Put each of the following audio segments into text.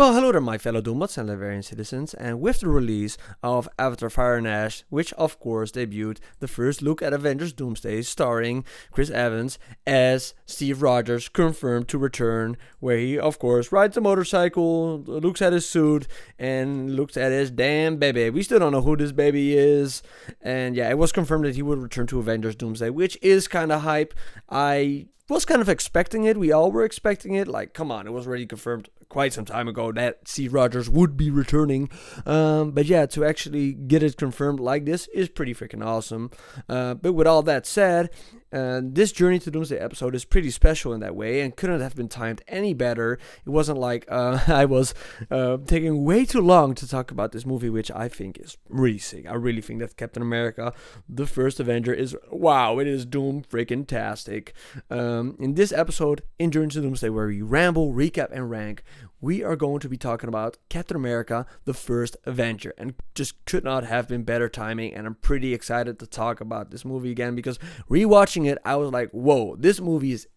Well, hello there, my fellow Doombots and Laverian citizens, and with the release of Avatar Fire and Ash, which of course debuted the first look at Avengers Doomsday, starring Chris Evans as Steve Rogers, confirmed to return, where he, of course, rides a motorcycle, looks at his suit, and looks at his damn baby. We still don't know who this baby is, and yeah, it was confirmed that he would return to Avengers Doomsday, which is kind of hype. I was kind of expecting it. We all were expecting it. Like, come on, it was already confirmed quite some time ago that Steve Rogers would be returning. But yeah, to actually get it confirmed like this is pretty freaking awesome. But with all that said, this Journey to Doomsday episode is pretty special in that way and couldn't have been timed any better. It wasn't like I was taking way too long to talk about this movie, which I think is really sick. I really think that Captain America, the first Avenger, is wow, it is doom freaking tastic. In this episode, in Journey to Doomsday, where we ramble, recap, and rank, we are going to be talking about Captain America, the first Avenger, and just could not have been better timing, and I'm pretty excited to talk about this movie again, because rewatching it, I was like, whoa, this movie is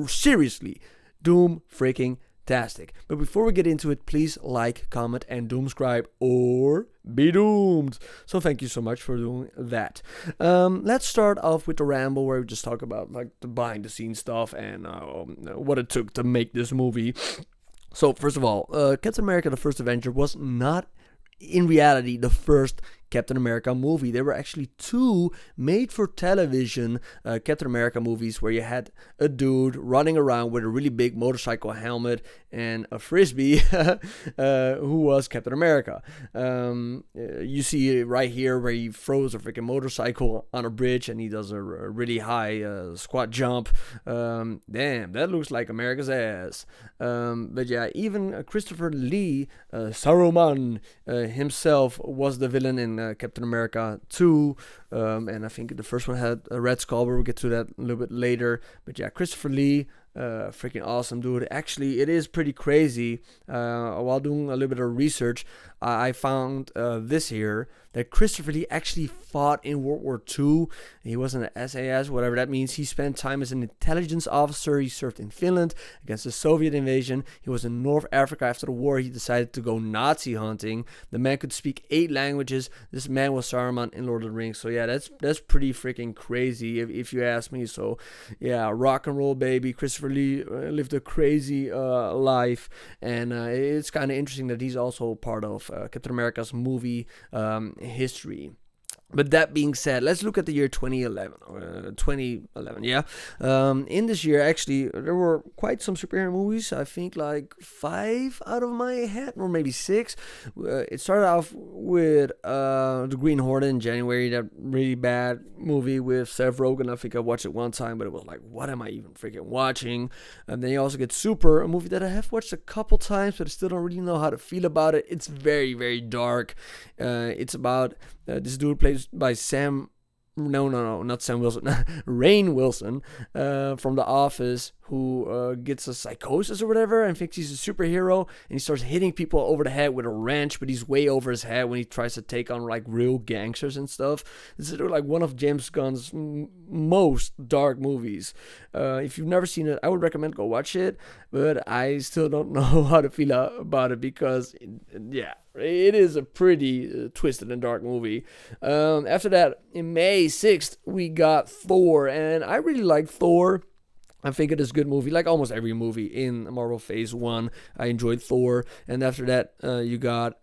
seriously doom freaking tastic. But before we get into it, please like, comment, and doomscribe, or be doomed. So thank you so much for doing that. Let's start off with the ramble, where we just talk about like the behind the scenes stuff and what it took to make this movie. So first of all, Captain America the First Avenger was not in reality the first Captain America movie. There were actually two made-for-television Captain America movies where you had a dude running around with a really big motorcycle helmet and a frisbee who was Captain America. You see it right here where he throws a freaking motorcycle on a bridge and he does a really high squat jump. Damn, that looks like America's ass. But yeah, even Christopher Lee, Saruman himself, was the villain in Captain America 2, and I think the first one had a Red Skull, but we'll get to that a little bit later. But yeah, Christopher Lee, freaking awesome dude. Actually, it is pretty crazy. While doing a little bit of research, I found this here, that Christopher Lee actually fought in World War II. He was an SAS, whatever that means. He spent time as an intelligence officer. He served in Finland against the Soviet invasion. He was in North Africa after the war. He decided to go Nazi hunting. The man could speak 8 languages. This man was Saruman in Lord of the Rings. So yeah, that's pretty freaking crazy if you ask me. So yeah, rock and roll baby. Christopher Lee lived a crazy life, and it's kind of interesting that he's also part of Captain America's movie history. But that being said, let's look at the year 2011. Yeah. In this year, actually, there were quite some superhero movies. I think like 5 out of my head, or maybe 6. It started off with The Green Hornet in January, that really bad movie with Seth Rogen. I think I watched it one time, but it was like, what am I even freaking watching? And then you also get Super, a movie that I have watched a couple times, but I still don't really know how to feel about it. It's very, very dark. It's about this dude plays by not Sam Wilson, Rainn Wilson, from The Office, who gets a psychosis or whatever and thinks he's a superhero, and he starts hitting people over the head with a wrench, but he's way over his head when he tries to take on like real gangsters and stuff. This is like one of James Gunn's most dark movies. If you've never seen it, I would recommend go watch it, but I still don't know how to feel about it, because yeah, it is a pretty twisted and dark movie. After that, in May 6th, we got Thor, and I really like Thor. I think it is a good movie, like almost every movie in Marvel Phase 1. I enjoyed Thor. And after that, you got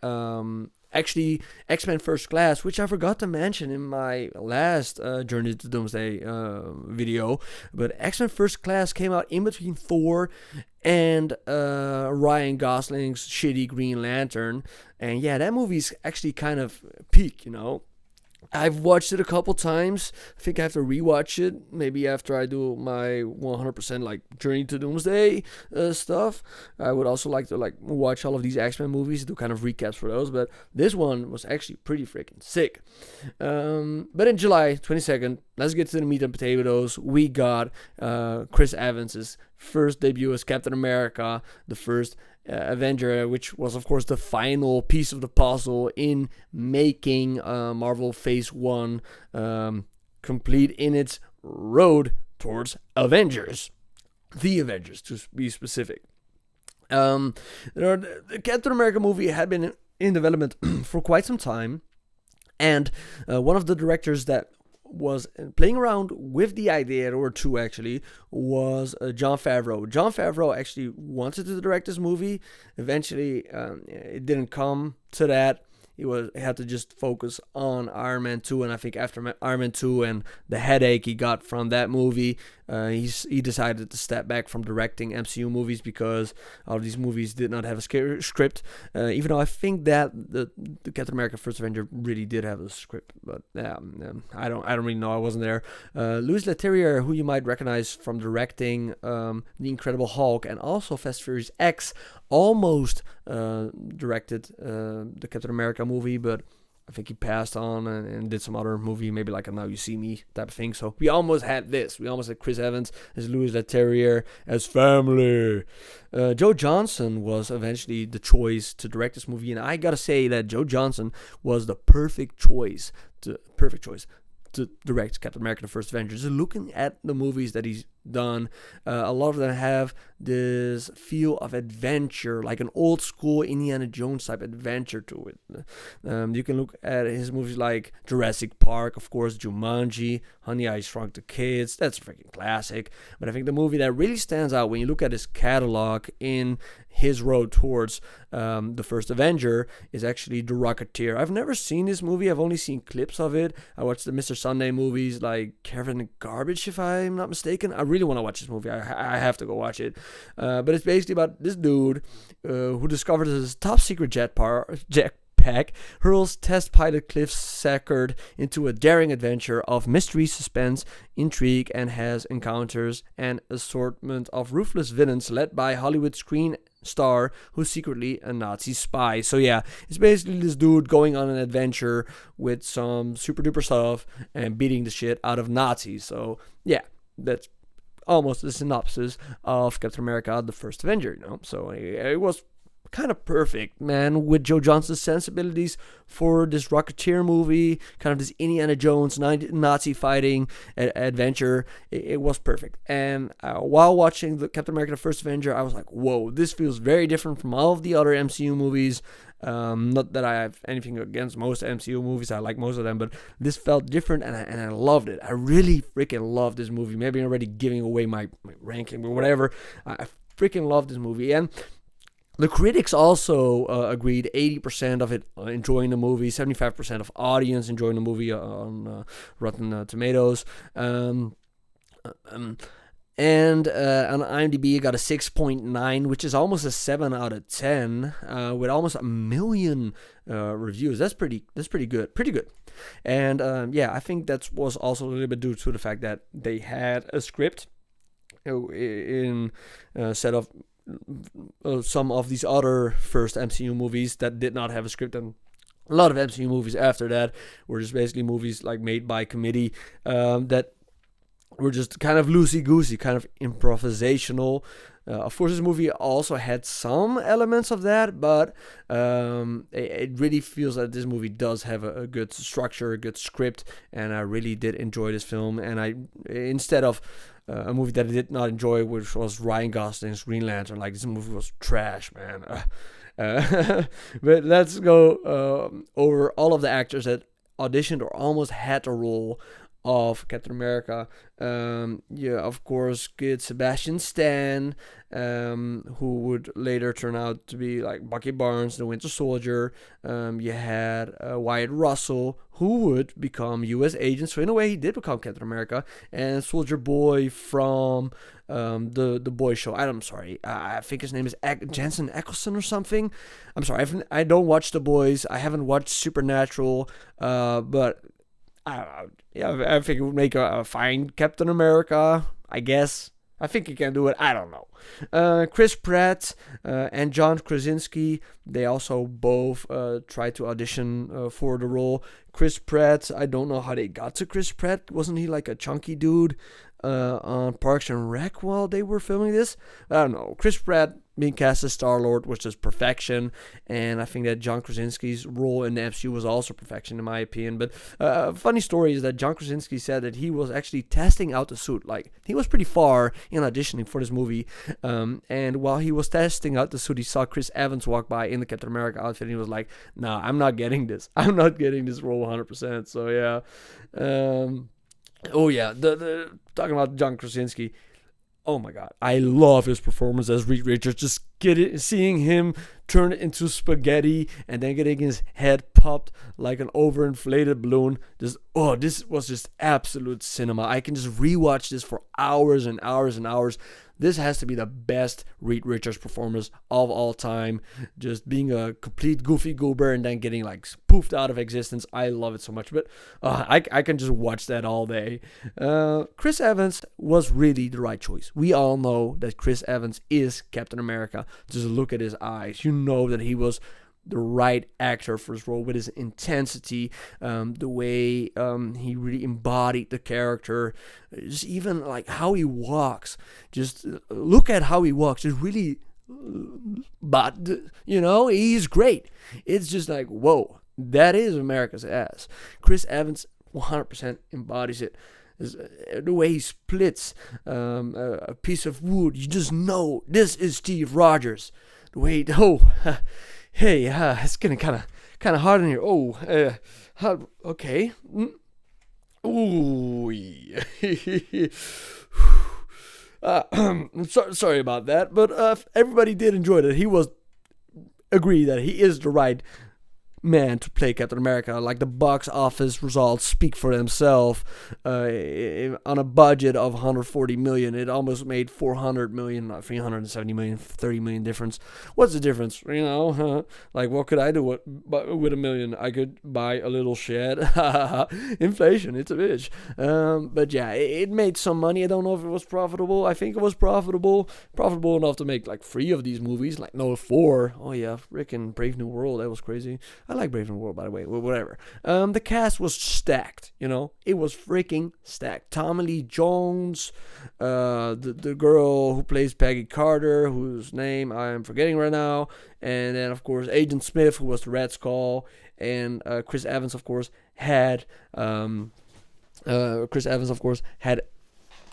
actually X-Men First Class, which I forgot to mention in my last Journey to Doomsday video. But X-Men First Class came out in between Thor and Ryan Gosling's shitty Green Lantern. And yeah, that movie's actually kind of peak, you know. I've watched it a couple times. I think I have to rewatch it, maybe after I do my 100% like Journey to Doomsday stuff. I would also like to like watch all of these X-Men movies, do kind of recaps for those, but this one was actually pretty freaking sick. But in July 22nd, let's get to the meat and potatoes. We got Chris Evans' first debut as Captain America, the first Avenger, which was of course the final piece of the puzzle in making Marvel Phase 1 complete in its road towards Avengers. The Avengers, to be specific. Um, the Captain America movie had been in development for quite some time, and one of the directors that was playing around with the idea, or two actually, was Jon Favreau. Jon Favreau actually wanted to direct this movie. Eventually, it didn't come to that. He had to just focus on Iron Man 2, and I think after Iron Man 2 and the headache he got from that movie, he decided to step back from directing MCU movies because all of these movies did not have a script. Even though I think that the Captain America: First Avenger really did have a script, but I don't really know. I wasn't there. Louis Leterrier, who you might recognize from directing The Incredible Hulk and also Fast Furious X, almost directed the Captain America movie, but I think he passed on and did some other movie, maybe like a Now You See Me type of thing. So we almost had this. We almost had Chris Evans as Louis Leterrier as family. Joe Johnston was eventually the choice to direct this movie, and I gotta say that Joe Johnston was the perfect choice to direct Captain America: The First Avenger. Just looking at the movies that he's done, a lot of them have this feel of adventure, like an old school Indiana Jones type adventure to it. You can look at his movies like Jurassic Park, of course, Jumanji, Honey, I Shrunk the Kids. That's a freaking classic. But I think the movie that really stands out when you look at his catalog in his road towards the first Avenger is actually The Rocketeer. I've never seen this movie. I've only seen clips of it. I watched the Mr. Sunday movies like Kevin and Garbage, if I'm not mistaken. I really want to watch this movie. I have to go watch it. But it's basically about this dude who discovers his top secret jetpack, hurls test pilot Cliff Sackard into a daring adventure of mystery, suspense, intrigue, and has encounters an assortment of ruthless villains led by Hollywood screen star who's secretly a Nazi spy. So yeah, it's basically this dude going on an adventure with some super duper stuff and beating the shit out of Nazis. So yeah, that's almost the synopsis of Captain America: The First Avenger, So it was kind of perfect, man, with Joe Johnston's sensibilities for this Rocketeer movie, kind of this Indiana Jones Nazi fighting adventure. It was perfect. And while watching the Captain America: The First Avenger, I was like, whoa, this feels very different from all of the other MCU movies. Not that I have anything against most MCU movies, I like most of them, but this felt different, and I loved it. I really freaking loved this movie. Maybe I'm already giving away my ranking or whatever. I freaking loved this movie, and the critics also agreed. 80% of it enjoying the movie, 75% of audience enjoying the movie on Rotten Tomatoes. And on IMDb, it got a 6.9, which is almost a 7 out of 10, with almost 1 million reviews. That's pretty good. Pretty good. And I think that was also a little bit due to the fact that they had a script instead of some of these other first MCU movies that did not have a script. And a lot of MCU movies after that were just basically movies like made by committee that were just kind of loosey-goosey, kind of improvisational. Of course, this movie also had some elements of that, but it really feels that this movie does have a good structure, a good script, and I really did enjoy this film. And instead of a movie that I did not enjoy, which was Ryan Gosling's Green Lantern, like, this movie was trash, man. But let's go over all of the actors that auditioned or almost had the role of Captain America. Of course, good Sebastian Stan, who would later turn out to be like Bucky Barnes, the Winter Soldier. You had Wyatt Russell, who would become U.S. agent. So in a way, he did become Captain America. And Soldier Boy from the Boy Show. I'm sorry, I think his name is Jensen Ackles or something. I'm sorry, I don't watch The Boys. I haven't watched Supernatural, but I think it would make a fine Captain America, I guess. I think he can do it. I don't know. Chris Pratt and John Krasinski, they also both tried to audition for the role. Chris Pratt, I don't know how they got to Chris Pratt. Wasn't he like a chunky dude? on Parks and Rec while they were filming this. I don't know. Chris Pratt being cast as Star-Lord was just perfection, and I think that John Krasinski's role in the MCU was also perfection in my opinion. But funny story is that John Krasinski said that he was actually testing out the suit. Like, he was pretty far in auditioning for this movie, and while he was testing out the suit, he saw Chris Evans walk by in the Captain America outfit, and he was like, nah, I'm not getting this. I'm not getting this role 100%. So yeah. Oh yeah, the talking about John Krasinski. Oh my god, I love his performance as Reed Richards. Just seeing him turn into spaghetti and then getting his head popped like an overinflated balloon. This was just absolute cinema. I can just rewatch this for hours and hours and hours. This has to be the best Reed Richards performance of all time. Just being a complete goofy goober and then getting like poofed out of existence. I love it so much. But I can just watch that all day. Chris Evans was really the right choice. We all know that Chris Evans is Captain America. Just look at his eyes. You know that he was the right actor for his role with his intensity, the way he really embodied the character, just even like how he walks. Just look at how he walks. It's really, but he's great. It's just like, whoa, that is America's ass. Chris Evans 100% embodies it. The way he splits a piece of wood, you just know this is Steve Rogers. The way, hey, it's getting kind of hard in here. Okay. Ooh. I'm sorry about that, but everybody did enjoy it. He was agree that he is the right man to play Captain America. Like, the box office results speak for themselves. On a budget of 140 million, it almost made 400 million, not 370 million, 30 million difference. What's the difference? Like, what could I do with $1 million? I could buy a little shed. Inflation, it's a bitch. But yeah, it made some money. I don't know if it was profitable. I think it was profitable enough to make like 3 of these movies. Like, no, 4. Oh yeah, frickin' Brave New World. That was crazy. I like Brave New World, by the way. Whatever. The cast was stacked. It was freaking stacked. Tommy Lee Jones, the girl who plays Peggy Carter, whose name I am forgetting right now, and then of course Agent Smith, who was the Red Skull, and Chris Evans, of course, had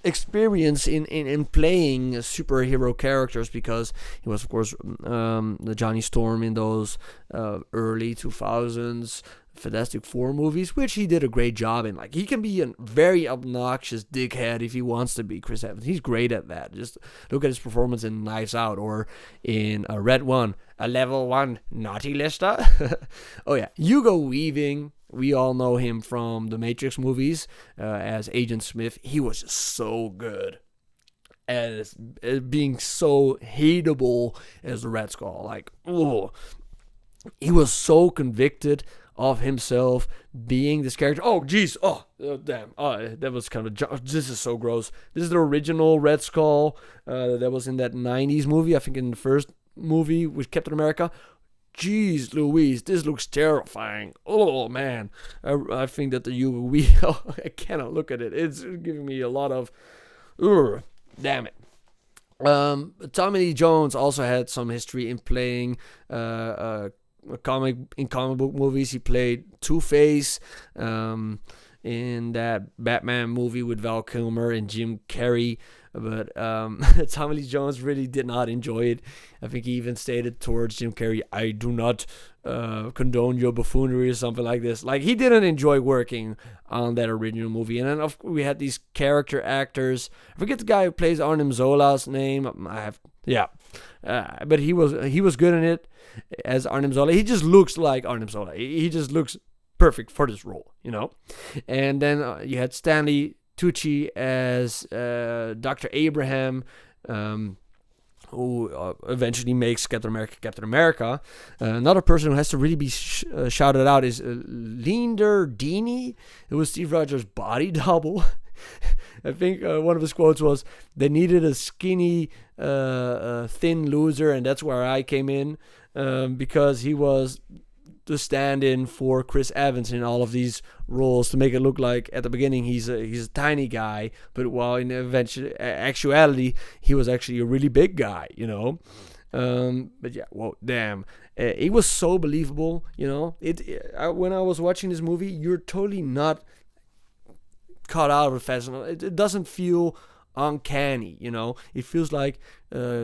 experience in playing superhero characters, because he was, of course, the Johnny Storm in those early 2000s Fantastic Four movies, which he did a great job in. Like, he can be a very obnoxious dickhead if he wants to be. Chris Evans, he's great at that. Just look at his performance in Knives Out, or in Red One, a level 1 naughty lister. Oh yeah, Hugo Weaving. We all know him from the Matrix movies as Agent Smith. He was just so good as being so hateable as the Red Skull. Like, he was so convicted of himself being this character. Oh, jeez. Oh, damn. Oh, that was kind of... This is so gross. This is the original Red Skull that was in that 90s movie. I think in the first movie with Captain America. Jeez Louise, this looks terrifying. Oh, man. I think that the UV... I cannot look at it. It's giving me a lot of... damn it. Tommy Lee Jones also had some history in playing comic book movies. He played Two-Face in that Batman movie with Val Kilmer and Jim Carrey. But Tommy Lee Jones really did not enjoy it. I think he even stated towards Jim Carrey, I do not condone your buffoonery or something like this. Like, he didn't enjoy working on that original movie. And then we had these character actors. I forget the guy who plays Arnim Zola's name. But he was good in it as Arnim Zola. He just looks like Arnim Zola. He just looks perfect for this role, And then you had Stanley Tucci as Dr. Abraham, who eventually makes Captain America. Another person who has to really be shouted out is Leander Dini, who was Steve Rogers' body double. I think one of his quotes was, they needed a skinny, thin loser, and that's where I came in, because he was the stand-in for Chris Evans in all of these roles to make it look like at the beginning he's a tiny guy, but while in actuality he was actually a really big guy, you know. But yeah, well, damn, it was so believable, you know. When I was watching this movie, you're totally not caught out of the fast. It doesn't feel uncanny, you know. It feels like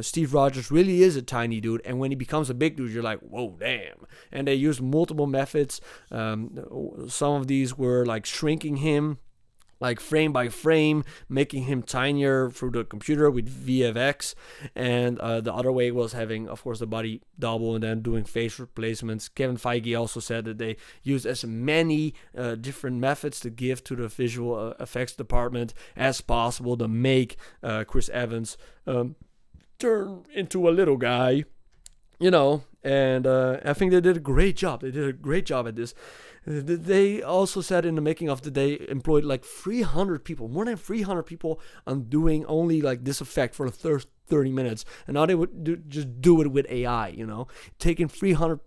Steve Rogers really is a tiny dude, and when he becomes a big dude, you're like, whoa, damn. And they used multiple methods. Some of these were like shrinking him, like frame by frame, making him tinier through the computer with VFX, and the other way was having, of course, the body double and then doing face replacements. Kevin Feige also said that they used as many different methods to give to the visual effects department as possible to make Chris Evans turn into a little guy, you know. And I think they did a great job. They did a great job at this. They also said in the making of that they employed like 300 people, more than 300 people, on doing only like this effect for the first 30 minutes. And now they would just do it with AI, you know, taking 300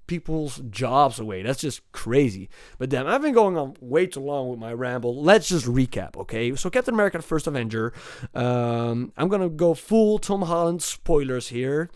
people's jobs away. That's just crazy. But damn, I've been going on way too long with my ramble. Let's just recap, okay? So Captain America, the First Avenger. I'm going to go full Tom Holland spoilers here.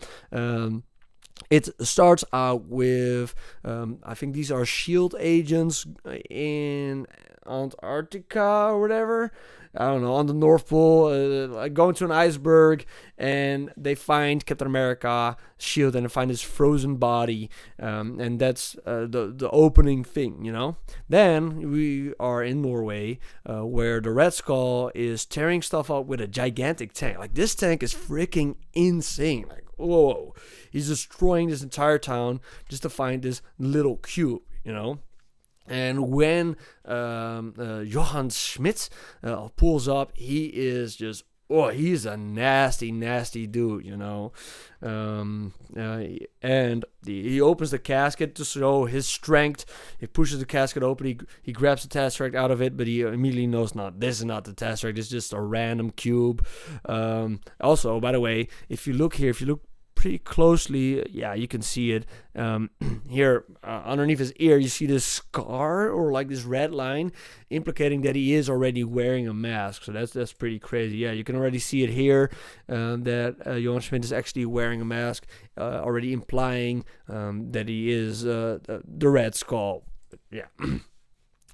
It starts out with, I think these are SHIELD agents in Antarctica or whatever. I don't know, on the North Pole, going to an iceberg, and they find Captain America, SHIELD, and they find his frozen body, and that's the opening thing, you know. Then we are in Norway, where the Red Skull is tearing stuff up with a gigantic tank. Like, this tank is freaking insane. Like, whoa. He's destroying this entire town just to find this little cube, you know. And when Johann Schmidt pulls up, he is just, he's a nasty, nasty dude, you know. And he opens the casket to show his strength. He pushes the casket open. He grabs the Tesseract out of it, but he immediately knows, this is not the Tesseract. It's just a random cube. Also, by the way, if you look pretty closely, yeah, you can see it here underneath his ear. You see this scar or like this red line implicating that he is already wearing a mask. So that's pretty crazy. Yeah, you can already see it here, that Johann Schmidt is actually wearing a mask, already implying that he is the Red Skull. Yeah.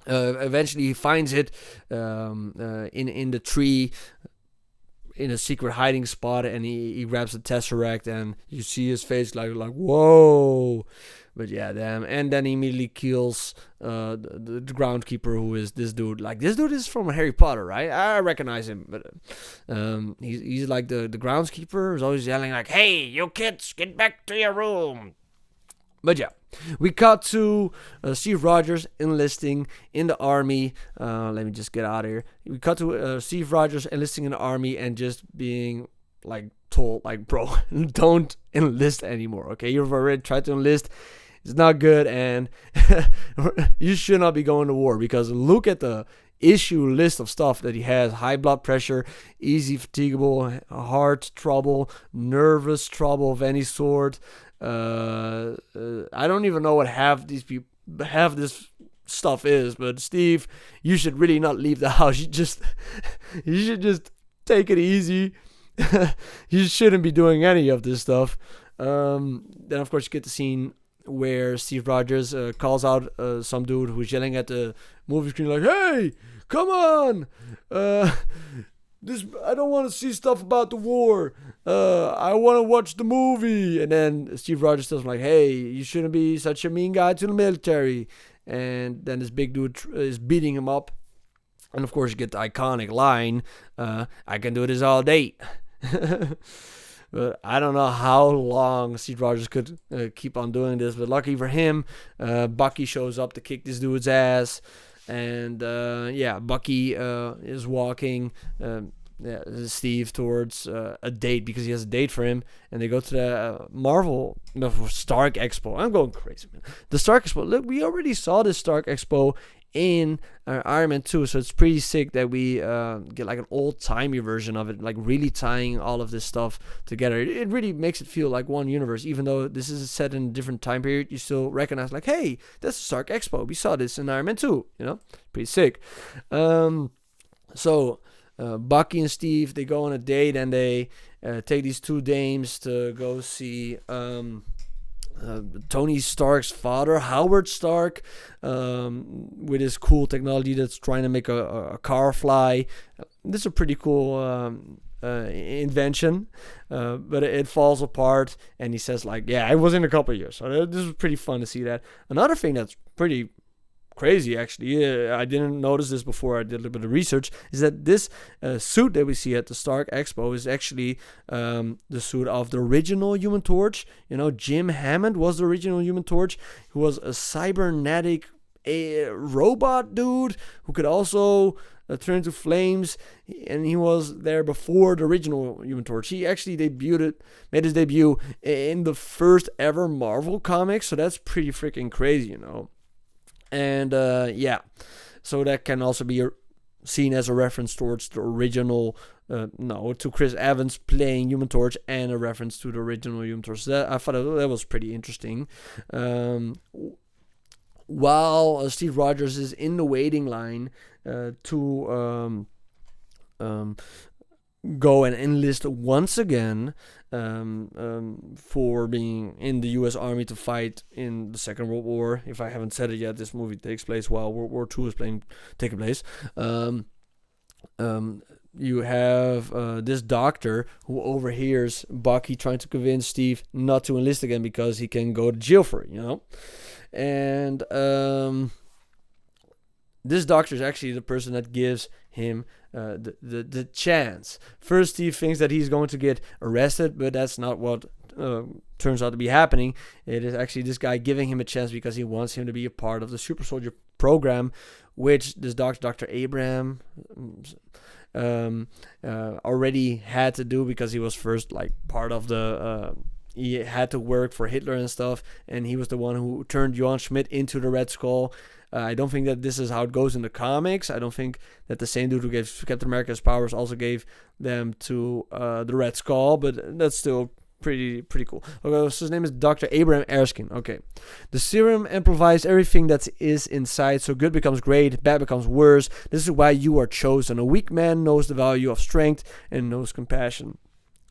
Eventually he finds it in the tree, in a secret hiding spot, and he grabs the Tesseract, and you see his face like whoa. But yeah, damn. And then he immediately kills the groundkeeper, who is this dude. Like, this dude is from Harry Potter, right? I recognize him, but he's like the groundskeeper who's always yelling like, "Hey, you kids, get back to your room." But yeah, we cut to Steve Rogers enlisting in the army. Let me just get out of here. We cut to Steve Rogers enlisting in the army and just being like told, like, bro, don't enlist anymore, okay? You've already tried to enlist. It's not good, and you should not be going to war, because look at the issue list of stuff that he has: high blood pressure, easy fatigable, heart trouble, nervous trouble of any sort. I don't even know what half these people have this stuff is, but Steve, you should really not leave the house. You should just take it easy. You shouldn't be doing any of this stuff. Then of course you get the scene where Steve Rogers calls out some dude who's yelling at the movie screen like, "Hey, come on! I don't want to see stuff about the war. I want to watch the movie." And then Steve Rogers tells him like, "Hey, you shouldn't be such a mean guy to the military." And then this big dude is beating him up. And of course you get the iconic line, "I can do this all day." But I don't know how long Steve Rogers could keep on doing this. But lucky for him, Bucky shows up to kick this dude's ass. And Bucky is walking Steve towards a date, because he has a date for him, and they go to the Stark Expo. I'm going crazy, man. The Stark Expo. Look, we already saw this Stark Expo in Iron Man 2, so it's pretty sick that we get like an old-timey version of it, like really tying all of this stuff together. It really makes it feel like one universe, even though this is set in a different time period. You still recognize like, hey, that's the Stark Expo. We saw this in Iron Man 2, pretty sick. So Bucky and Steve, they go on a date, and they take these two dames to go see Tony Stark's father, Howard Stark, with his cool technology that's trying to make a car fly. This is a pretty cool invention, but it falls apart, and he says like, yeah, it was in a couple of years. So this was pretty fun to see that. Another thing that's pretty crazy, actually, I didn't notice this before I did a little bit of research, is that this suit that we see at the Stark Expo is actually the suit of the original Human Torch. Jim Hammond was the original Human Torch, who was a cybernetic robot dude who could also turn into flames, and he was there before the original Human Torch. He actually made his debut in the first ever Marvel comics, so that's pretty freaking crazy, And so that can also be seen as a reference towards the original, to Chris Evans playing Human Torch, and a reference to the original Human Torch. So I thought that was pretty interesting. While Steve Rogers is in the waiting line to go and enlist once again for being in the U.S. Army to fight in the Second World War. If I haven't said it yet, this movie takes place while World War II is taking place. You have this doctor who overhears Bucky trying to convince Steve not to enlist again because he can go to jail for it, And this doctor is actually the person that gives him the chance. First, Steve thinks that he's going to get arrested, but that's not what turns out to be happening. It is actually this guy giving him a chance because he wants him to be a part of the super soldier program, which this doctor, Dr. Abraham, already had to do because he was first like part of the he had to work for Hitler and stuff, and he was the one who turned Johann Schmidt into the Red Skull. I don't think that this is how it goes in the comics. I don't think that the same dude who gave Captain America his powers also gave them to the Red Skull, but that's still pretty cool. Okay, so his name is Dr. Abraham Erskine. Okay. The serum amplifies everything that is inside, so good becomes great, bad becomes worse. This is why you are chosen. A weak man knows the value of strength and knows compassion.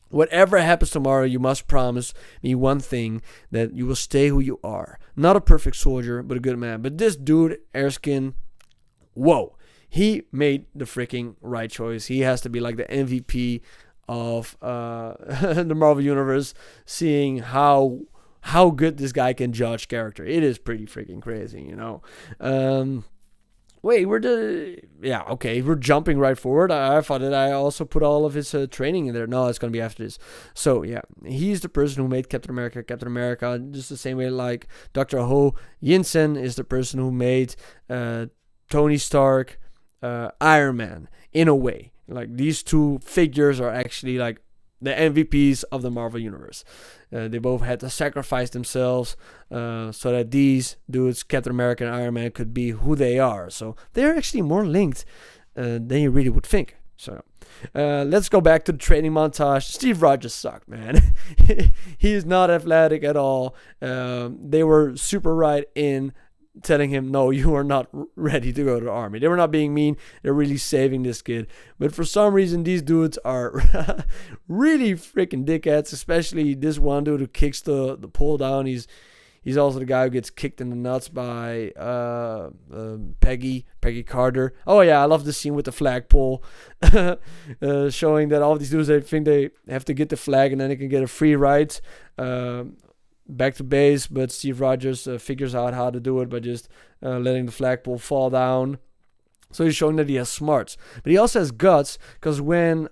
Whatever happens tomorrow, you must promise me one thing, that you will stay who you are. Not a perfect soldier, but a good man. But this dude, Erskine, whoa, he made the freaking right choice. He has to be like the MVP of the Marvel Universe, seeing how good this guy can judge character. It is pretty freaking crazy, Wait, we're jumping right forward. I thought that I also put all of his training in there. No, it's going to be after this. So, yeah, he's the person who made Captain America, just the same way like Dr. Ho Yinsen is the person who made Tony Stark Iron Man, in a way. Like, these two figures are actually like the MVPs of the Marvel Universe. They both had to sacrifice themselves so that these dudes, Captain America and Iron Man, could be who they are. So they're actually more linked than you really would think. So let's go back to the training montage. Steve Rogers sucked, man. He is not athletic at all. They were super right in telling him, no, you are not ready to go to the army. They were not being mean. They're really saving this kid. But for some reason, these dudes are really freaking dickheads, especially this one dude who kicks the pole down. He's also the guy who gets kicked in the nuts by Peggy Carter. Oh, yeah, I love the scene with the flagpole, showing that all of these dudes, they think they have to get the flag and then they can get a free ride back to base, but Steve Rogers figures out how to do it by just letting the flagpole fall down. So he's showing that he has smarts, but he also has guts, because when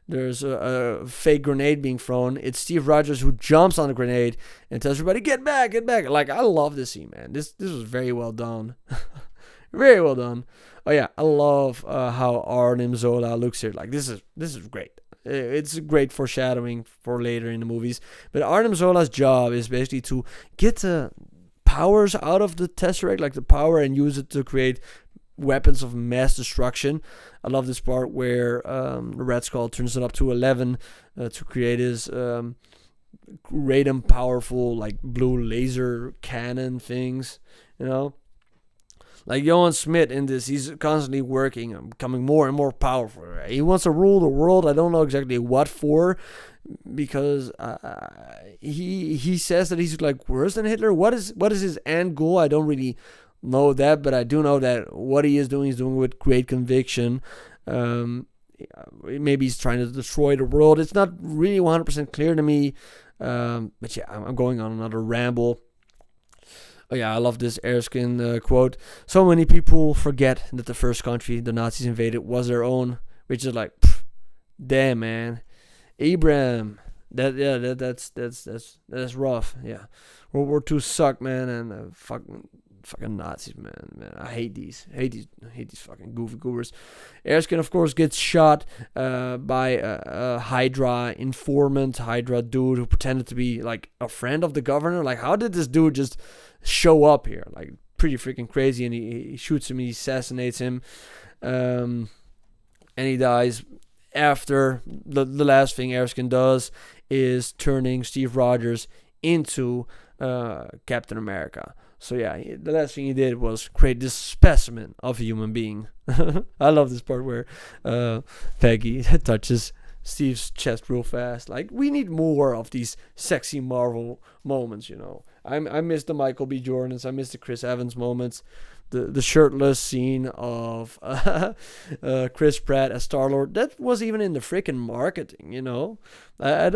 there's a fake grenade being thrown, it's Steve Rogers who jumps on the grenade and tells everybody, get back. Like, I love this scene, man. This was very well done. Very well done. Oh yeah, I love how Arnim Zola looks here. Like, this is great. It's great foreshadowing for later in the movies. But Arnim Zola's job is basically to get the powers out of the Tesseract, like the power, and use it to create weapons of mass destruction. I love this part where Red Skull turns it up to 11 to create his random powerful like blue laser cannon things, you know. Like Johan Smith in this, he's constantly working and becoming more and more powerful. Right? He wants to rule the world. I don't know exactly what for, because he says that he's like worse than Hitler. What is his end goal? I don't really know that, but I do know that what he's doing with great conviction. Maybe he's trying to destroy the world. It's not really 100% clear to me. But yeah, I'm going on another ramble. Oh yeah, I love this Erskine quote. So many people forget that the first country the Nazis invaded was their own, which is like, damn man, Abraham. That's rough. Yeah, World War II sucked, man, and fucking Nazis, man. I hate these fucking goofy goobers. Erskine, of course, gets shot by a Hydra informant, Hydra dude who pretended to be like a friend of the governor. Like, how did this dude just show up here? Like, pretty freaking crazy. And he shoots him, he assassinates him, and he dies. After the last thing Erskine does is turning Steve Rogers into Captain America. So yeah, the last thing he did was create this specimen of a human being. I love this part where Peggy touches Steve's chest real fast. Like, we need more of these sexy Marvel moments, you know. I miss the Michael B. Jordans. I miss the Chris Evans moments. The shirtless scene of Chris Pratt as Star-Lord, that was even in the freaking marketing, you know. I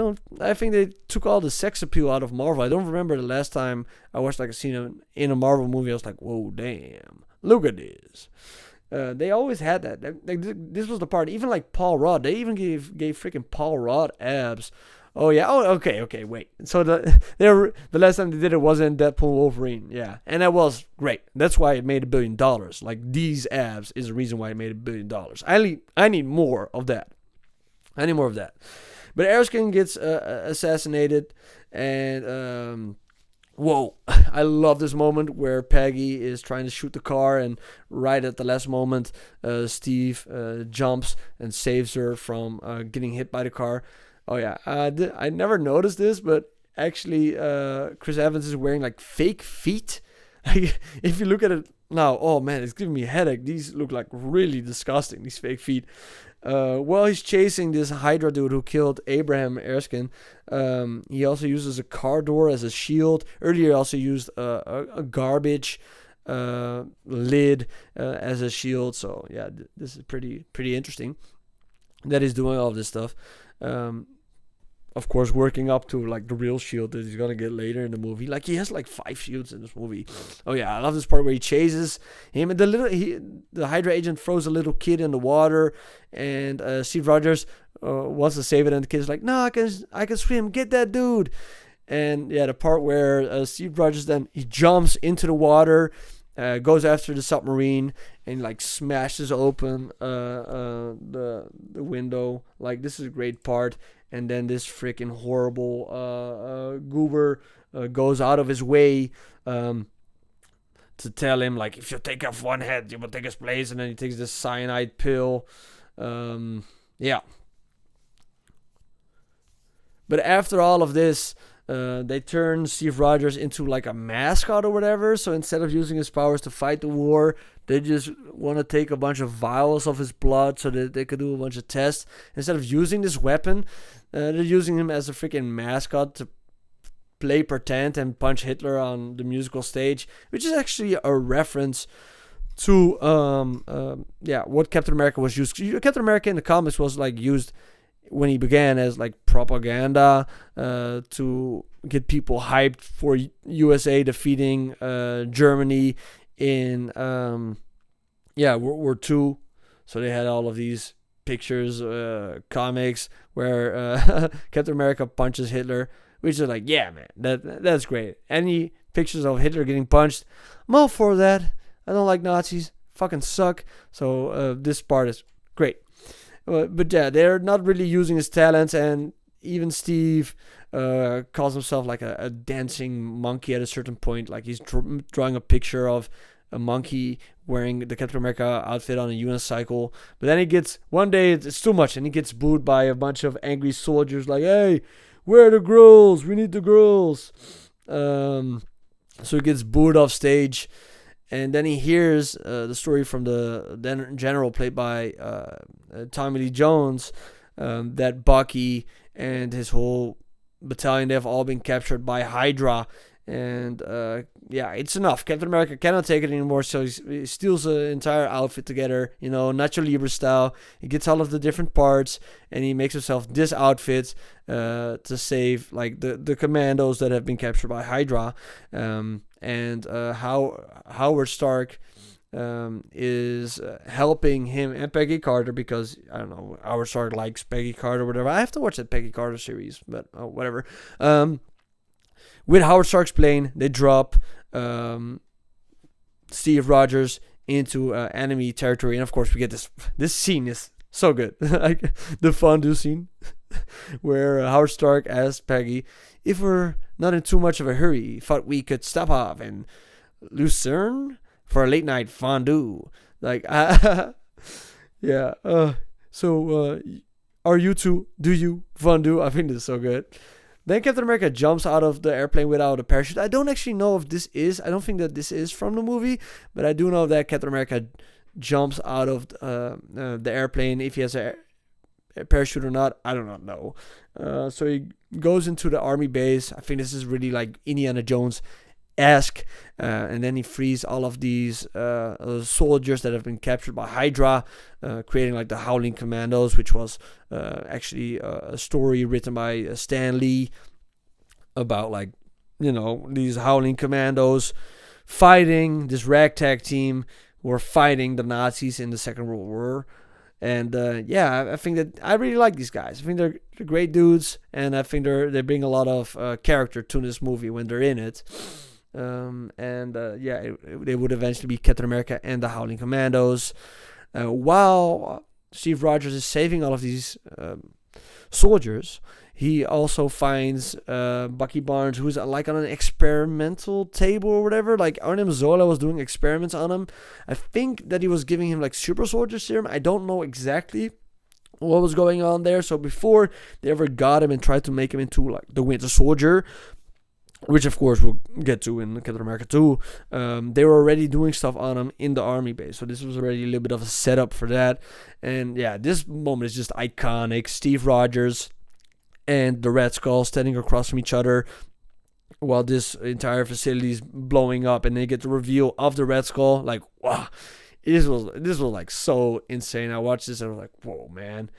think they took all the sex appeal out of Marvel. I don't remember the last time I watched like a scene in a Marvel movie. I was like, whoa, damn, look at this. They always had that. Like, this was the part. Even like Paul Rudd, they even gave freaking Paul Rudd abs. Oh yeah. Oh, okay. Wait. So the last time they did it was in Deadpool Wolverine. Yeah, and that was great. That's why it made $1 billion. Like, these abs is the reason why it made $1 billion. I need more of that. But Erskine gets assassinated, and whoa! I love this moment where Peggy is trying to shoot the car, and right at the last moment, Steve jumps and saves her from getting hit by the car. Oh yeah, I never noticed this, but actually, Chris Evans is wearing like fake feet. If you look at it now, oh man, it's giving me a headache. These look like really disgusting, these fake feet. While he's chasing this Hydra dude who killed Abraham Erskine, he also uses a car door as a shield. Earlier, he also used a garbage lid as a shield. So yeah, this is pretty interesting that he's doing all of this stuff. Of course, working up to like the real shield that he's gonna get later in the movie. Like, he has like 5 shields in this movie. Oh yeah, I love this part where he chases him, and the Hydra agent throws a little kid in the water, and Steve Rogers wants to save it, and the kid's like, "No, I can swim. Get that dude." And yeah, the part where Steve Rogers then he jumps into the water, goes after the submarine, and like smashes open the window. Like, this is a great part. And then this freaking horrible goober goes out of his way to tell him, like, if you take off one head, you will take his place. And then he takes this cyanide pill. Yeah. But after all of this, they turn Steve Rogers into like a mascot or whatever. So instead of using his powers to fight the war, they just want to take a bunch of vials of his blood so that they could do a bunch of tests. Instead of using this weapon, they're using him as a freaking mascot to play pretend and punch Hitler on the musical stage, which is actually a reference to what Captain America was used. Captain America in the comics was like used when he began as like propaganda to get people hyped for USA defeating Germany in World War II. So they had all of these pictures, comics where Captain America punches Hitler, which is like, yeah, man, that's great. Any pictures of Hitler getting punched, I'm all for that. I don't like Nazis, fucking suck. So this part is great. But yeah, they're not really using his talents, and even Steve calls himself like a dancing monkey at a certain point. Like he's drawing a picture of a monkey wearing the Captain America outfit on a unicycle. But then he gets, one day it's too much, and he gets booed by a bunch of angry soldiers like, hey, where are the girls? We need the girls. So he gets booed off stage. And then he hears the story from the then general played by Tommy Lee Jones, that Bucky and his whole battalion, they have all been captured by Hydra. And it's enough. Captain America cannot take it anymore, so he steals the entire outfit together, Nacho Libre style. He gets all of the different parts, and he makes himself this outfit to save like the commandos that have been captured by Hydra. And Howard Stark is helping him and Peggy Carter, because I don't know, Howard Stark likes Peggy Carter or whatever. I have to watch that Peggy Carter series, but whatever. With Howard Stark's plane, they drop Steve Rogers into enemy territory, and of course we get this scene is so good. Like the fondue scene where Howard Stark asks Peggy, if we're not in too much of a hurry, thought we could stop off in Lucerne for a late night fondue. Like yeah. So are you two, do you fondue? I think this is so good. Then Captain America jumps out of the airplane without a parachute. I don't actually know if this is, I don't think that this is from the movie, but I do know that Captain America jumps out of the airplane. If he has a parachute or not, I do not know. So he goes into the army base. I think this is really like Indiana Jones-esque. And then he frees all of these soldiers that have been captured by Hydra, creating like the Howling Commandos, which was actually a story written by Stan Lee about like, these Howling Commandos fighting this ragtag team who were fighting the Nazis in the Second World War. And I think that I really like these guys. I think they're great dudes, and I think they bring a lot of character to this movie when they're in it. They would eventually be Captain America and the Howling Commandos. While Steve Rogers is saving all of these soldiers, he also finds Bucky Barnes, who's like on an experimental table or whatever. Like Arnim Zola was doing experiments on him. I think that he was giving him like super soldier serum. I don't know exactly what was going on there. So before they ever got him and tried to make him into like the Winter Soldier, which of course we'll get to in Captain America 2, they were already doing stuff on him in the army base. So this was already a little bit of a setup for that. And yeah, this moment is just iconic. Steve Rogers and the Red Skull standing across from each other while this entire facility is blowing up, and they get the reveal of the Red Skull. Like, wow, this was like so insane. I watched this and I was like, whoa, man.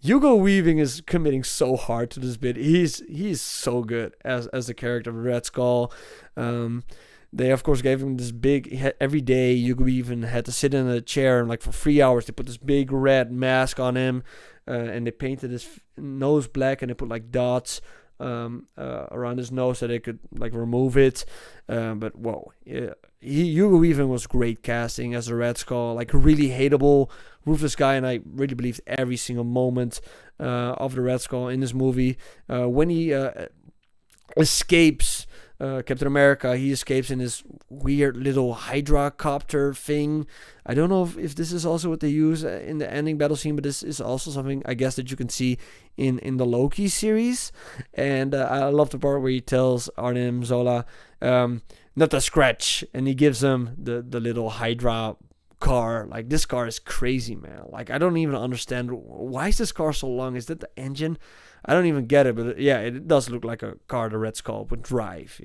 Hugo Weaving is committing so hard to this bit. He's so good as the character of Red Skull. They of course gave him this big, every day Hugo Weaving had to sit in a chair, and like for 3 hours they put this big red mask on him, and they painted his nose black, and they put like dots around his nose so they could like remove it. But whoa, yeah, Hugo Weaving was great casting as a Red Skull, like a really hateable, ruthless guy, and I really believed every single moment of the Red Skull in this movie. When he escapes Captain America, he escapes in this weird little hydrocopter thing. I don't know if this is also what they use in the ending battle scene, but this is also something I guess that you can see in the Loki series. And I love the part where he tells Arnim Zola not to scratch, and he gives him the little Hydra car. Like, this car is crazy, man. Like, I don't even understand, why is this car so long? Is that the engine? I don't even get it, but yeah, it does look like a car the Red Skull would drive,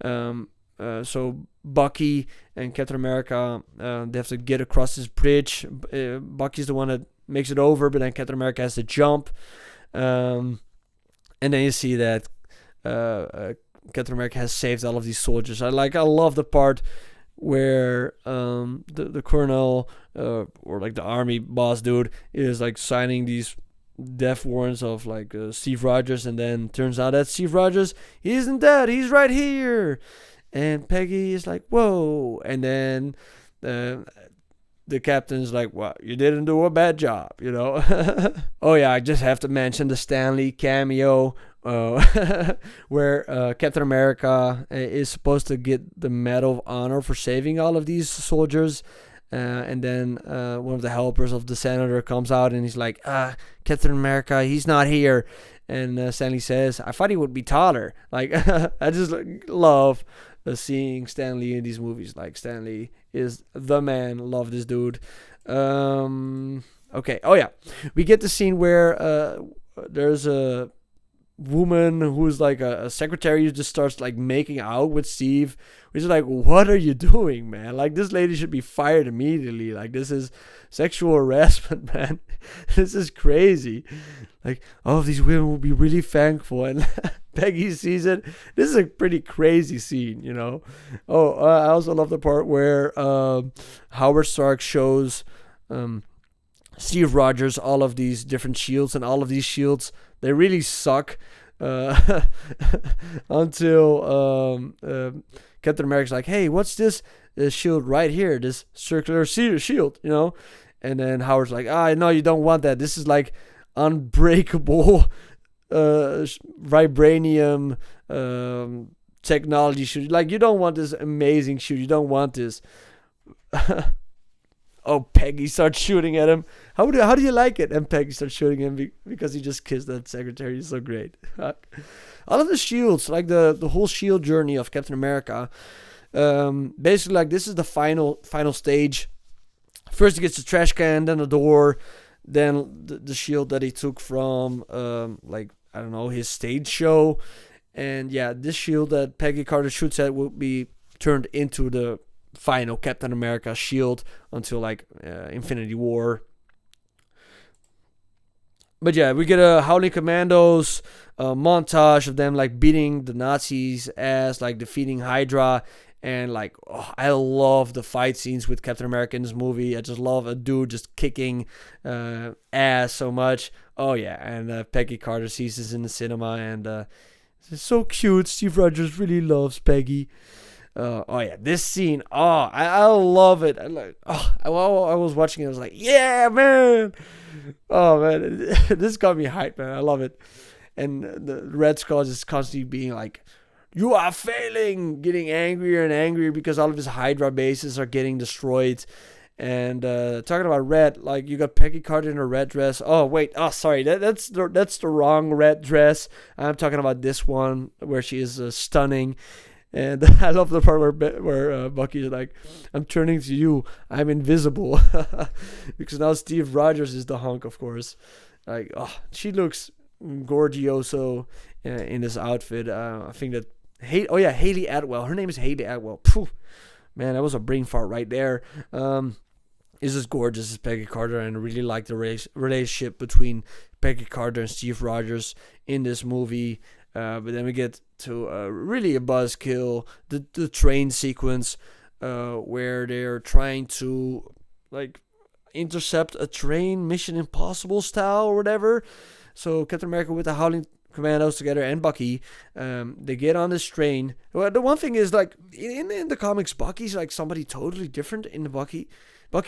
So Bucky and Captain America, they have to get across this bridge. Bucky's the one that makes it over, but then Captain America has to jump. And then you see that Captain America has saved all of these soldiers. I love the part where the colonel or like the army boss dude is like signing these death warrants of like Steve Rogers, and then turns out that Steve Rogers, he isn't dead, he's right here. And Peggy is like, whoa. And then the captain's like, well, you didn't do a bad job, you know. Oh yeah, I just have to mention the Stan Lee cameo, where Captain America is supposed to get the Medal of Honor for saving all of these soldiers. And then one of the helpers of the senator comes out and he's like, Captain America, he's not here. And Stanley says, I thought he would be taller. Like, I just love seeing Stan Lee in these movies. Like, Stan Lee is the man. Love this dude. Okay. Oh, yeah. We get the scene where there's a woman who's like a secretary who just starts like making out with Steve, which is like, what are you doing, man? Like, this lady should be fired immediately. Like, this is sexual harassment, man. This is crazy. Like, oh, these women will be really thankful. And Peggy sees it. This is a pretty crazy scene, you know. Oh, I also love the part where Howard Stark shows Steve Rogers all of these different shields, and all of these shields, they really suck until Captain America's like, hey, what's this shield right here, this circular shield, you know? And then Howard's like, no, you don't want that. This is like unbreakable vibranium technology shield. Like, you don't want this amazing shield. You don't want this. Oh, Peggy starts shooting at him. How do you like it? And Peggy starts shooting him because he just kissed that secretary. He's so great. All of the shields, like the whole shield journey of Captain America, basically, like, this is the final stage. First he gets the trash can, then the door, then the shield that he took from like, I don't know, his stage show. And yeah, this shield that Peggy Carter shoots at will be turned into the final Captain America shield until like Infinity War. But yeah, we get a Howling Commandos montage of them like beating the Nazis' ass, like defeating Hydra. And like, I love the fight scenes with Captain America in this movie. I just love a dude just kicking ass so much. Oh yeah, and Peggy Carter sees this in the cinema, and it's so cute. Steve Rogers really loves Peggy. Oh yeah, this scene. I love it. I was watching it. I was like, yeah, man. Oh man, this got me hyped, man. I love it. And the Red Skull is constantly being like, you are failing, getting angrier and angrier because all of his Hydra bases are getting destroyed. And talking about red, like, you got Peggy Carter in a red dress. Oh wait, sorry, that's the wrong red dress. I'm talking about this one where she is stunning. And I love the part where Bucky is like, I'm turning to you, I'm invisible. Because now Steve Rogers is the hunk, of course. Like, she looks gorgioso in this outfit. I think that Haley Atwell. Her name is Haley Atwell. Phew. Man, that was a brain fart right there. Is as gorgeous as Peggy Carter, and I really like the relationship between Peggy Carter and Steve Rogers in this movie. But then we get to really a buzzkill, the train sequence, where they're trying to like intercept a train, Mission Impossible style or whatever. So Captain America with the Howling Commandos together and Bucky, they get on this train. Well, the one thing is, like, in the comics, Bucky's like somebody totally different. In the Bucky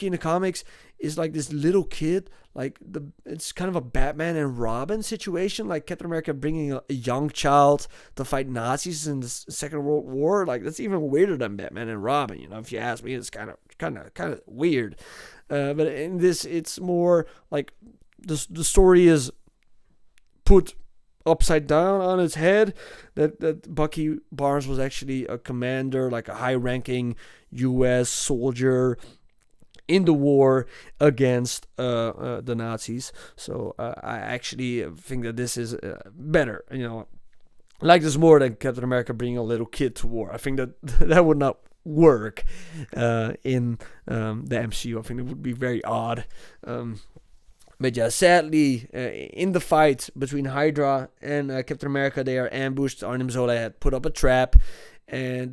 in the comics is like this little kid. Like, it's kind of a Batman and Robin situation. Like, Captain America bringing a young child to fight Nazis in the Second World War. Like, that's even weirder than Batman and Robin. You know, if you ask me, it's kind of weird. But in this, it's more like the story is put upside down on its head, that Bucky Barnes was actually a commander, like a high-ranking U.S. soldier in the war against the Nazis. So I actually think that this is better. You know, I like this more than Captain America bringing a little kid to war. I think that would not work in the MCU. I think it would be very odd. But yeah, sadly, in the fight between Hydra and Captain America, they are ambushed. Arnim Zola had put up a trap, and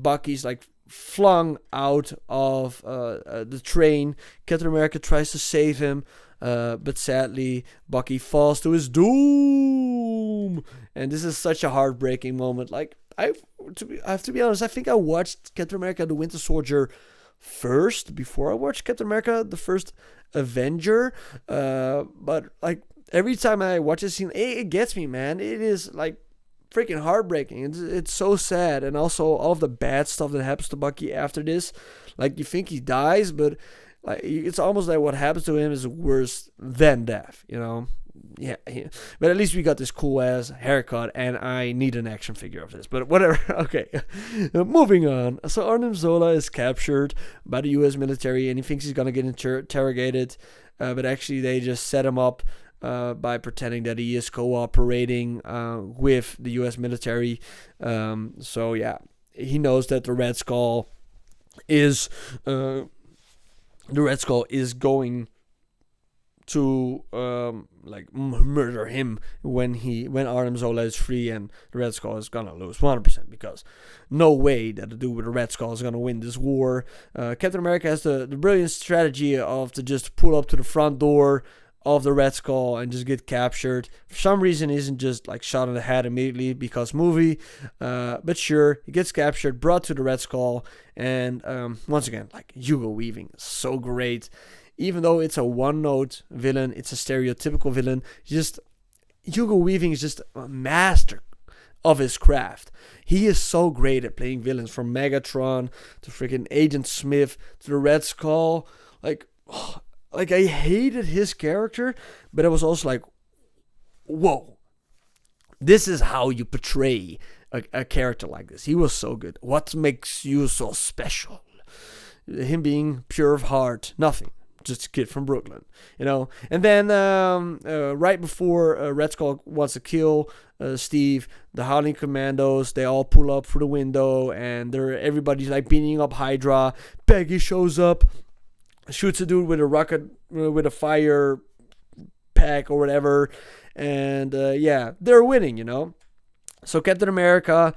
Bucky's like flung out of the train. Captain America tries to save him, but sadly, Bucky falls to his doom. And this is such a heartbreaking moment. Like, I have to be honest, I think I watched Captain America: The Winter Soldier first before I watched Captain America, the first Avenger. But like every time I watch this scene, it gets me, man. It is like freaking heartbreaking. It's so sad, and also all of the bad stuff that happens to Bucky after this. Like you think he dies, but like it's almost like what happens to him is worse than death. You know. Yeah, but at least we got this cool ass haircut, and I need an action figure of this. But whatever. Okay, moving on. So Arnim Zola is captured by the U.S. military, and he thinks he's gonna get interrogated, but actually they just set him up by pretending that he is cooperating with the U.S. military. So yeah, he knows that the Red Skull is going to like murder him when Arnim Zola is free, and the Red Skull is gonna lose 100%, because no way that the dude with the Red Skull is gonna win this war. Captain America has the brilliant strategy of to just pull up to the front door of the Red Skull and just get captured. For some reason, he isn't just like shot in the head immediately because movie, but sure, he gets captured, brought to the Red Skull, and once again, like Hugo Weaving is so great. Even though it's a one-note villain, it's a stereotypical villain. Hugo Weaving is just a master of his craft. He is so great at playing villains, from Megatron to freaking Agent Smith to the Red Skull. Like I hated his character, but I was also like, whoa, this is how you portray a character like this. He was so good. What makes you so special? Him being pure of heart, nothing. Just a kid from Brooklyn, you know. And then right before Red Skull wants to kill Steve, the Howling Commandos, they all pull up through the window, and everybody's like beating up Hydra. Peggy shows up, shoots a dude with a rocket, with a fire pack or whatever, and yeah, they're winning, you know. So Captain America,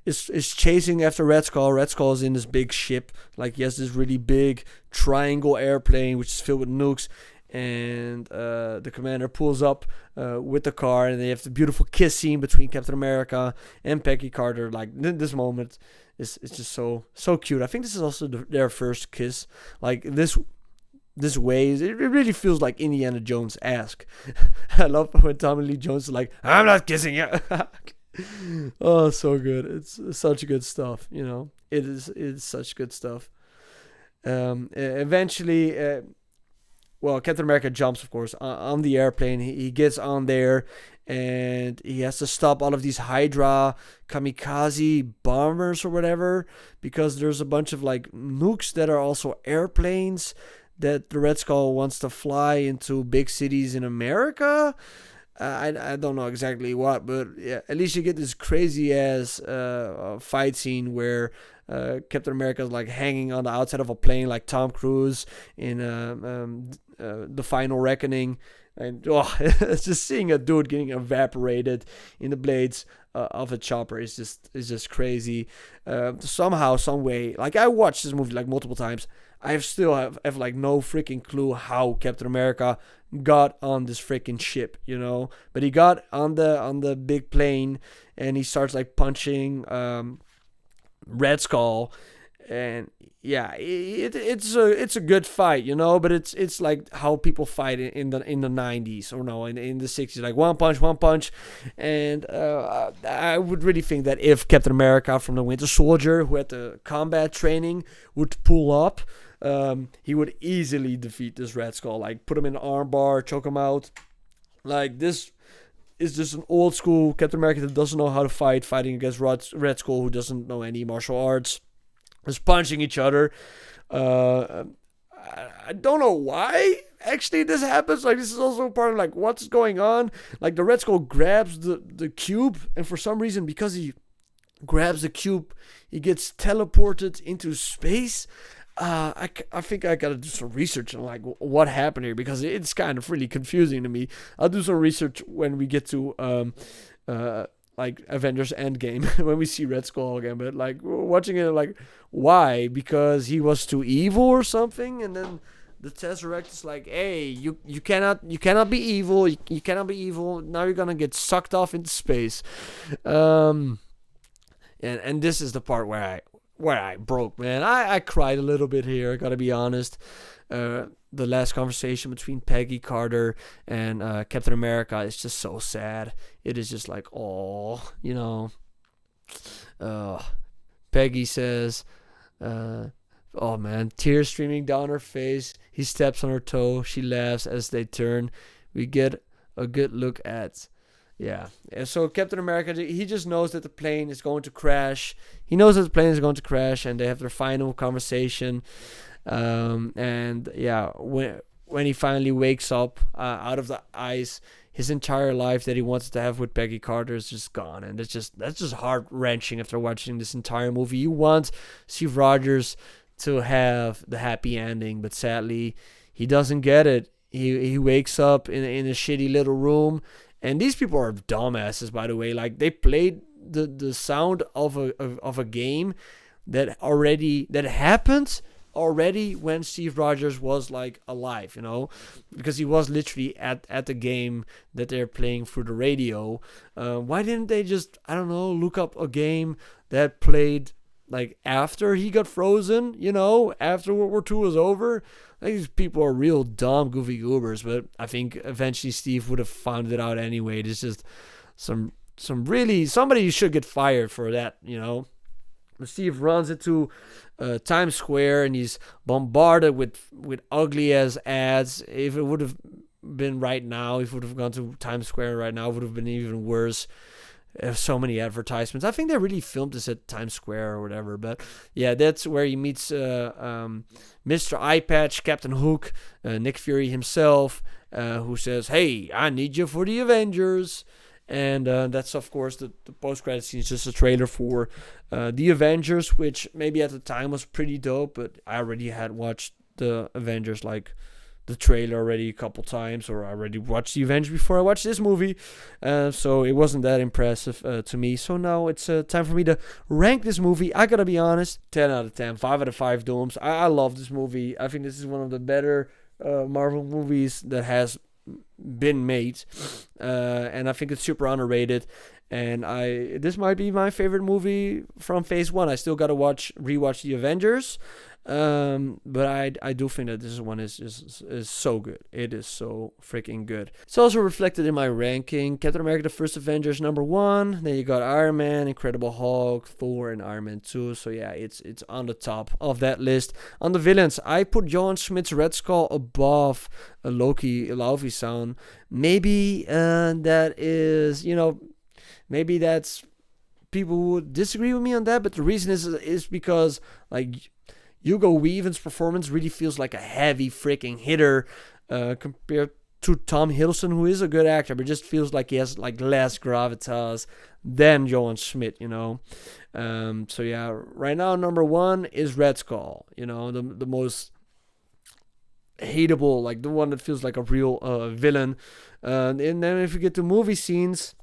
is chasing after Red Skull. Red Skull is in this big ship. Like, he has this really big triangle airplane which is filled with nukes. And the commander pulls up with the car, and they have the beautiful kiss scene between Captain America and Peggy Carter. Like, this moment is just so cute. I think this is also their first kiss. Like, this way, it really feels like Indiana Jones-esque. I love when Tommy Lee Jones is like, I'm not kissing you. Oh, so good. It's such good stuff, you know. It's such good stuff. Eventually, Captain America jumps, of course, on the airplane. He gets on there, and he has to stop all of these Hydra kamikaze bombers or whatever, because there's a bunch of like nukes that are also airplanes that the Red Skull wants to fly into big cities in America. I don't know exactly what, but yeah, at least you get this crazy ass fight scene where Captain America is like hanging on the outside of a plane like Tom Cruise in The Final Reckoning, and it's just seeing a dude getting evaporated in the blades of a chopper is just crazy. Somehow, some way, like I watched this movie like multiple times. I still have like no freaking clue how Captain America got on this freaking ship, you know. But he got on the big plane, and he starts like punching Red Skull, and yeah, it's a good fight, you know. But it's like how people fight in the 90s, or no, in the 60s, like one punch, and I would really think that if Captain America from the Winter Soldier, who had the combat training, would pull up, he would easily defeat this Red Skull. Like, put him in an armbar, choke him out. Like, this is just an old school Captain America that doesn't know how to fighting against Red Skull, who doesn't know any martial arts. Just punching each other. I don't know why actually this happens. Like, this is also part of like what's going on. Like, the Red Skull grabs the cube, and for some reason, because he grabs the cube, he gets teleported into space. I think I gotta do some research on like what happened here, because it's kind of really confusing to me. I'll do some research when we get to like Avengers Endgame, when we see Red Skull again. But like, watching it, like, why? Because he was too evil or something, and then the Tesseract is like, hey, you cannot be evil. You cannot be evil. Now you're gonna get sucked off into space. And this is the part where where I broke, man. I cried a little bit here, I gotta be honest. The last conversation between Peggy Carter and Captain America is just so sad. It is just like, oh, Peggy says, oh man, tears streaming down her face. He steps on her toe. She laughs as they turn. We get a good look at, yeah. And so Captain America, he just knows that the plane is going to crash. He knows that the plane is going to crash, and they have their final conversation. And yeah, when he finally wakes up out of the ice, his entire life that he wanted to have with Peggy Carter is just gone, and that's just heart wrenching after watching this entire movie. You want Steve Rogers to have the happy ending, but sadly, he doesn't get it. He wakes up in a shitty little room, and these people are dumbasses, by the way. Like, they played the sound of a game that happened already when Steve Rogers was like alive, because he was literally at the game that they're playing through the radio. Why didn't they just, I don't know, look up a game that played like after he got frozen, after World War II was over? Like, these people are real dumb, goofy goobers, but I think eventually Steve would have found it out anyway. It's just somebody should get fired for that, Steve runs into Times Square, and he's bombarded with ugly as ads. If it would have been right now, if it would have gone to Times Square right now, it would have been even worse. So many advertisements. I think they really filmed this at Times Square or whatever. But yeah, that's where he meets Mr. Eyepatch, Captain Hook, Nick Fury himself, who says, "Hey, I need you for the Avengers." And that's, of course, the post-credit scene is just a trailer for The Avengers, which maybe at the time was pretty dope, but I already had watched The Avengers, like the trailer already a couple times, or I already watched The Avengers before I watched this movie, so it wasn't that impressive to me. So now it's time for me to rank this movie. I gotta be honest, 10 out of 10, 5 out of 5 Dooms. I love this movie. I think this is one of the better Marvel movies that has been made, and I think it's super underrated, and this might be my favorite movie from phase 1. I still gotta rewatch The Avengers, but I do think that this one is so good. It is so freaking good. It's also reflected in my ranking. Captain America: The First Avenger is number 1. Then you got Iron Man, Incredible Hulk, Thor, and Iron Man 2. So yeah, it's on the top of that list. On the villains, I put Johann Schmidt's Red Skull above Loki Laufey sound. Maybe that is, maybe that's, people would disagree with me on that, but the reason is because, like, Hugo Weaving's performance really feels like a heavy freaking hitter compared to Tom Hiddleston, who is a good actor, but just feels like he has like less gravitas than Johann Schmidt, So yeah, right now number 1 is Red Skull, the most hateable, like the one that feels like a real villain. And then if you get to movie scenes,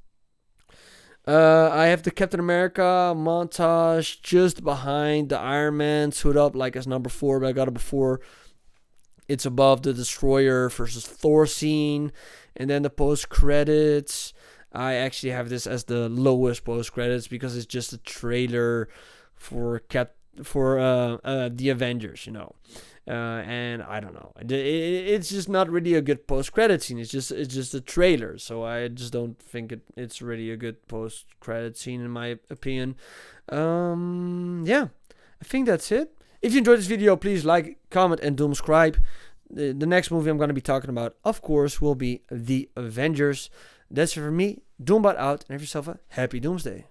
I have the Captain America montage just behind the Iron Man suit up, like as number 4, but I got it before. It's above the Destroyer versus Thor scene, and then the post credits. I actually have this as the lowest post credits because it's just a trailer for the Avengers, and I don't know. It's just not really a good post-credit scene. It's just a trailer, so I just don't think it's really a good post-credit scene in my opinion. Yeah, I think that's it. If you enjoyed this video, please like, comment, and doomscribe. The next movie I'm going to be talking about, of course, will be The Avengers. That's it for me. Doombot out, and have yourself a happy Doomsday.